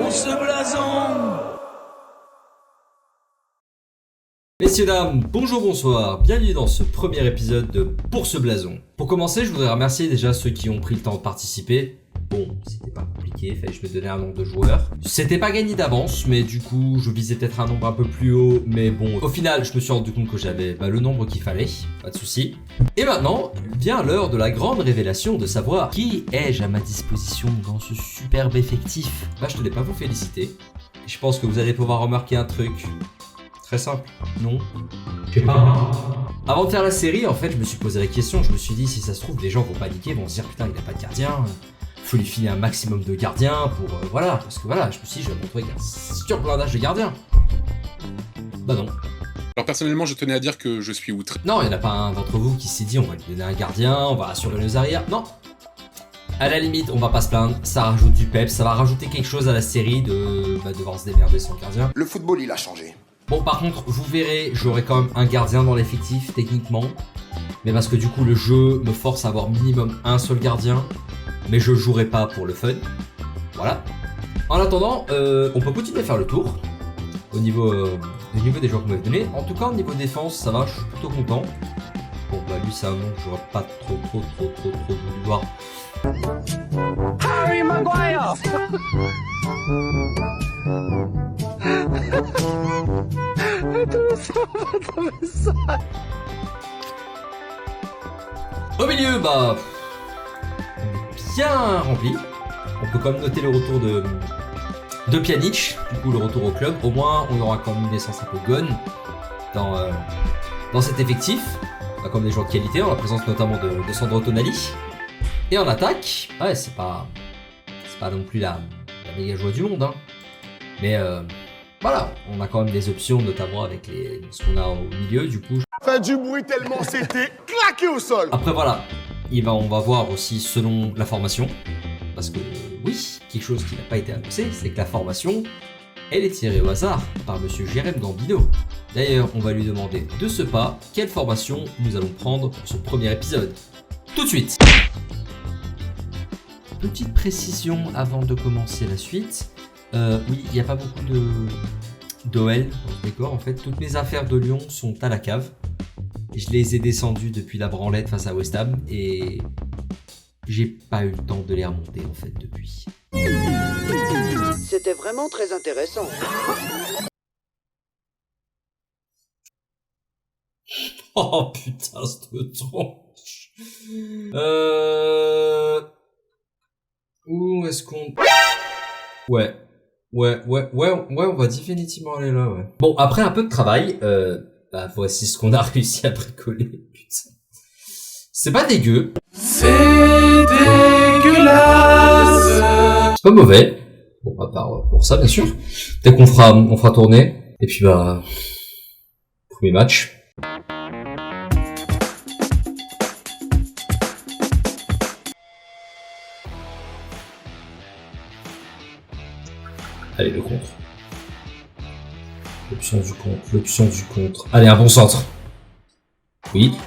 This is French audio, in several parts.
ce blason. Messieurs, dames, bonjour, bonsoir, bienvenue dans ce premier épisode de Pour ce blason. Pour commencer, je voudrais remercier déjà ceux qui ont pris le temps de participer. Bon, c'était pas compliqué, fallait que je me donnais un nombre de joueurs. C'était pas gagné d'avance, mais du coup, je visais peut-être un nombre un peu plus haut. Mais bon, au final, je me suis rendu compte que j'avais le nombre qu'il fallait, pas de souci. Et maintenant, vient l'heure de la grande révélation de savoir qui ai-je à ma disposition dans ce superbe effectif. Là, je tenais pas à vous féliciter. Et je pense que vous allez pouvoir remarquer un truc. Très simple, non? Je sais pas. Avant de faire la série, en fait, je me suis posé la question, je me suis dit, si ça se trouve, les gens vont paniquer, vont se dire, putain, il n'a pas de gardien, faut lui filer un maximum de gardiens pour, voilà, parce que voilà, je me suis dit, je vais montrer qu'il y a un surblindage de gardiens. Bah non. Alors personnellement, je tenais à dire que je suis outré. Non, il n'y en a pas un d'entre vous qui s'est dit, on va lui donner un gardien, on va assurer nos arrières, non. À la limite, on va pas se plaindre, ça rajoute du peps, ça va rajouter quelque chose à la série de devoir se démerder sans gardien. Le football, il a changé. Bon, par contre, vous verrez, j'aurai quand même un gardien dans l'effectif, techniquement. Mais parce que du coup, le jeu me force à avoir minimum un seul gardien. Mais je jouerai pas pour le fun. Voilà. En attendant, on peut continuer à faire le tour. Au niveau des joueurs que vous m'avez donné. En tout cas, au niveau défense, ça va, je suis plutôt content. Bon, bah lui, c'est un nom que j'aurais pas trop voulu voir. Harry Maguire. Au milieu, bah, bien rempli. On peut quand même noter le retour de Pjanic, du coup le retour au club. Au moins, on aura quand même une essence un peu gonne dans cet effectif. On a comme des joueurs de qualité, en la présence notamment de Sandro Tonali. Et en attaque, ouais, c'est pas non plus la méga joie du monde, hein. Mais voilà, on a quand même des options, notamment avec ce qu'on a au milieu, du coup. Fait du bruit tellement c'était claqué au sol. Après voilà, on va voir aussi selon la formation. Parce que oui, quelque chose qui n'a pas été annoncé, c'est que la formation, elle est tirée au hasard par monsieur Jérém Gambino. D'ailleurs, on va lui demander de ce pas quelle formation nous allons prendre pour ce premier épisode. Tout de suite. Petite précision avant de commencer la suite. Oui, il n'y a pas beaucoup d'OL dans ce décor. En fait, toutes mes affaires de Lyon sont à la cave. Je les ai descendues depuis la branlette face à West Ham et j'ai pas eu le temps de les remonter en fait depuis. C'était vraiment très intéressant. Oh putain, cette tronche. Où est-ce qu'on... Ouais, on va définitivement aller là, ouais. Bon, après un peu de travail, voici ce qu'on a réussi à bricoler, putain. C'est pas dégueu. C'est dégueulasse. C'est pas mauvais. Bon, à part pour ça, bien sûr. Dès qu'on fera tourner. Et puis bah... Premier match. Allez, le contre. L'option du contre. Allez, un bon centre. Oui.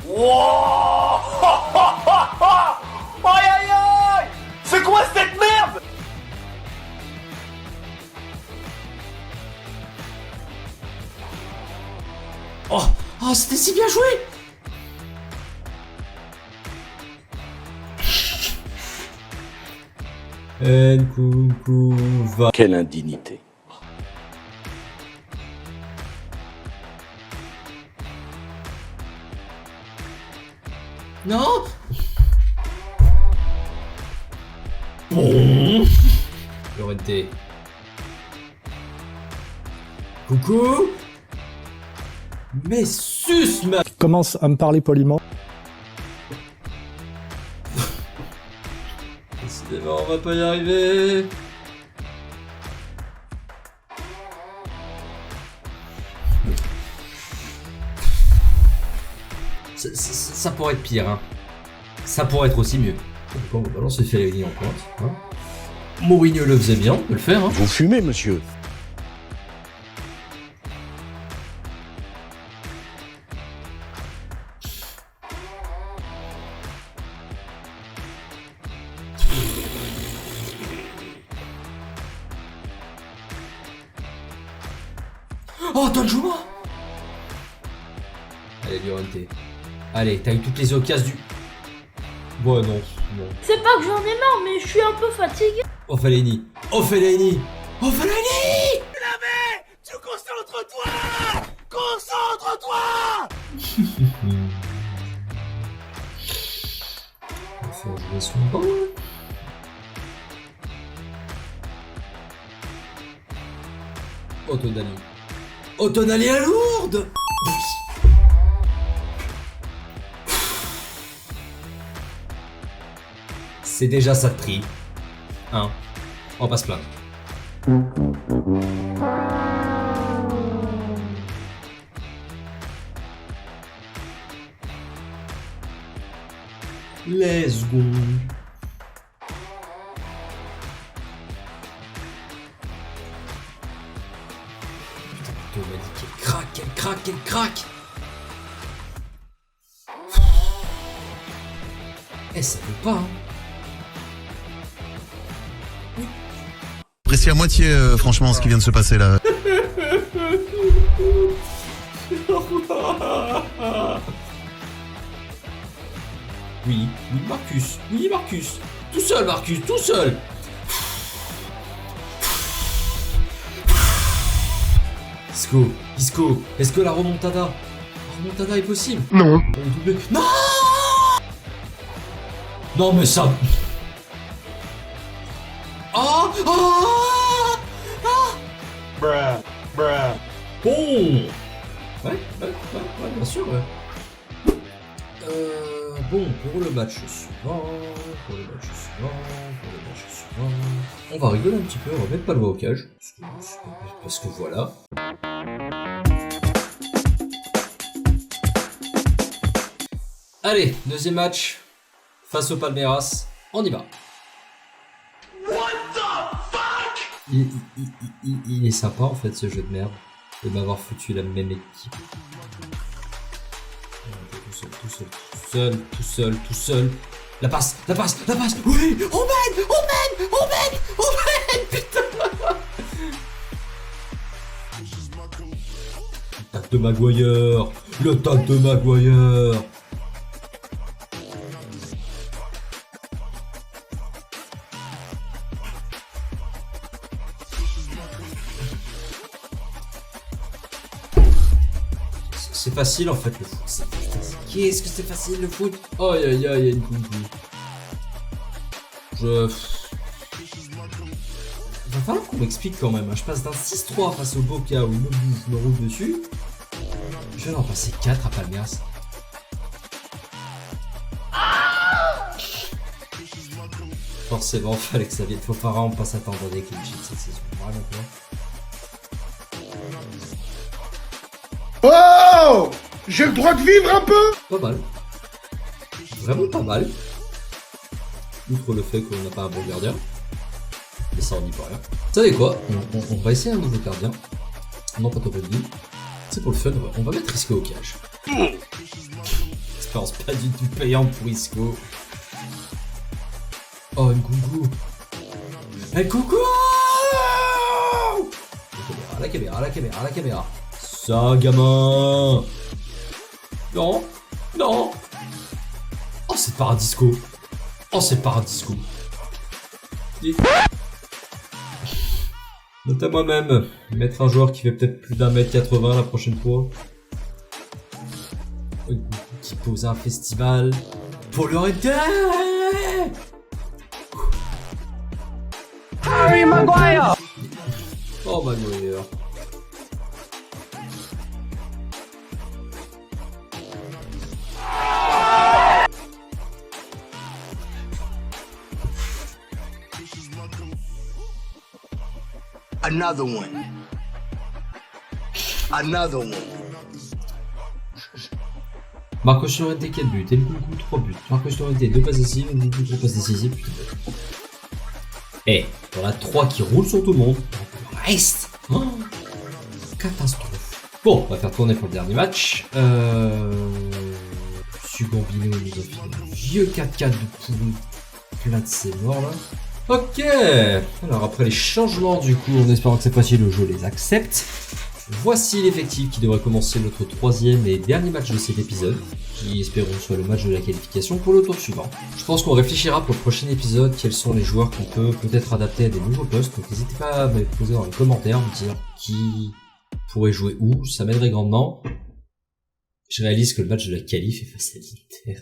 Wow. Aïe aïe aïe. C'est quoi cette merde? Oh, c'était si bien joué! Nkunku va. Quelle indignité. Non! Bon. Llorente. Coucou! Mais sus, ma... Commence à me parler poliment. Décidément, on va pas y arriver. Ça pourrait être pire, hein. Ça pourrait être aussi mieux. On va balancer Fellaini en pointe. Hein. Mourinho le faisait bien, on peut le faire. Hein. Vous fumez, monsieur? Oh, Danjuma. Allez, Llorente. Allez, t'as eu toutes les occasions du... Bon, non, non. C'est pas que j'en ai marre, mais je suis un peu fatigué. Oh, Fellaini. Oh, Fellaini. Oh, Fellaini. Tu concentres-toi! Concentre-toi! Faut jouer son ballon. Ottonali. Ottonali à Lourdes. C'est déjà ça de prix. Hein, on passe plein. Let's go. Putain, m'a dit qu'elle craque, elle craque, elle craque. Eh, ça veut pas, hein. Apprécie à moitié, franchement, ce qui vient de se passer là. Oui, oui, Marcus. Oui, Marcus. Tout seul, Marcus, tout seul. Isco, Isco, est-ce que la remontada est possible? Non. Non. Non, mais ça... Ah, ah, ah. Bon. Ouais, bien sûr, ouais. Bon, pour le match suivant, on va rigoler un petit peu, on va mettre pas le doigt au cage, parce que voilà. Allez, deuxième match, face au Palmeiras, on y va. Il est sympa en fait ce jeu de merde, de m'avoir foutu la même équipe. Tout seul. La passe, oui, on mène, putain. Le tac de Maguire. C'est facile en fait le foot. Qu'est-ce que c'est facile le foot? Oh aïe aïe, une couille. Va falloir qu'on m'explique quand même. Hein. Je passe d'un 6-3 face au Boca où il me bouge, je me roule dessus. Je vais en passer 4 à Palmeiras. Forcément, fallait que ça vienne. Faut pas pas s'attendre à des clean sheets cette saison. Vraiment pas. Oh! J'ai le droit de vivre un peu! Pas mal. Vraiment pas mal. Outre le fait qu'on n'a pas un bon gardien. Mais ça on n'y peut rien. Vous savez quoi? On va essayer un nouveau gardien. Non, pas top rugby. C'est pour le fun, on va mettre Isco au cage. Expérience pas du tout payante pour Isco. Oh, une coucou. Un coucou! La caméra. Ça, gamin! Non! Oh, c'est Paradisco! Note à moi-même, mettre un joueur qui fait peut-être plus d'1m80 la prochaine fois. Qui pose un festival. Pour le arrêter! Harry Maguire! Oh, Maguire. Another one. Marcos Llorente 4 buts, et le Nkunku 3 buts. Marcos Llorente 2 passes décisives, et Nkunku 3 passes décisives, putain. Eh, t'en as 3 qui roulent sur tout le monde. Reste. Oh, catastrophe. Bon, on va faire tourner pour le dernier match. Sugambino nous a fait un vieux 4-4 de pourri. Plein de ses morts là. Ok. Alors après les changements du coup, en espérant que cette fois-ci le jeu les accepte. Voici l'effectif qui devrait commencer notre troisième et dernier match de cet épisode, qui espérons soit le match de la qualification pour le tour suivant. Je pense qu'on réfléchira pour le prochain épisode quels sont les joueurs qu'on peut peut-être adapter à des nouveaux postes, donc n'hésitez pas à me poser dans les commentaires, me dire qui pourrait jouer où, ça m'aiderait grandement. Je réalise que le match de la qualif est face à l'Inter.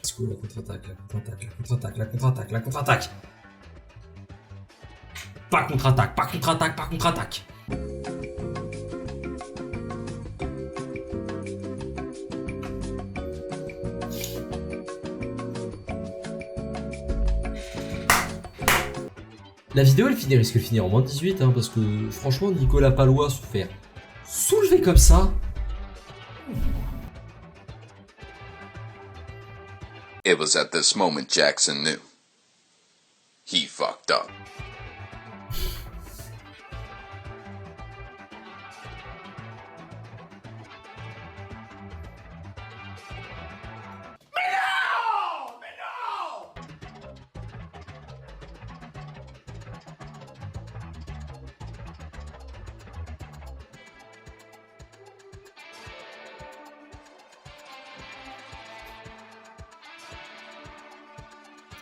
Let's go, la contre-attaque, la contre-attaque, la contre-attaque, la contre-attaque, la contre-attaque. Pas contre-attaque, pas contre-attaque, pas contre-attaque. La vidéo elle risque de finir en moins de 18 hein, parce que franchement Nicolas Palois se faire soulever comme ça. It was at this moment Jackson knew. He fucked up.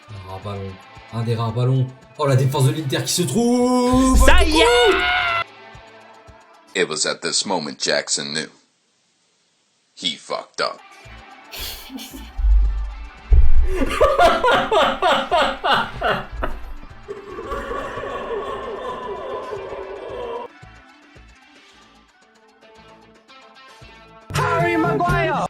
Un rare ballon, un des rares ballons. Oh la défense de l'Inter qui se trouve. Ça y est! It was at this moment Jackson knew. He fucked up. Harry Maguire!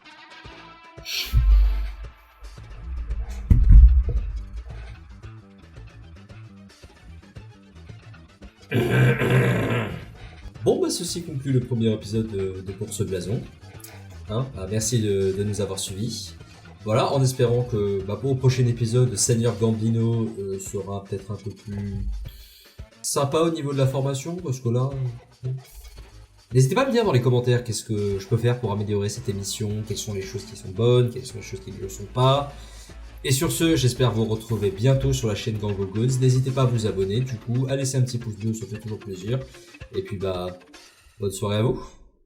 Bon bah ceci conclut le premier épisode de Pour ce blason. Hein, merci de nous avoir suivis. Voilà, en espérant que pour le prochain épisode, Seigneur Gambino sera peut-être un peu plus sympa au niveau de la formation, parce que là... N'hésitez pas à me dire dans les commentaires qu'est-ce que je peux faire pour améliorer cette émission, quelles sont les choses qui sont bonnes, quelles sont les choses qui ne le sont pas. Et sur ce, j'espère vous retrouver bientôt sur la chaîne Gang of Gods. N'hésitez pas à vous abonner, du coup, à laisser un petit pouce bleu, ça fait toujours plaisir. Et puis bonne soirée à vous.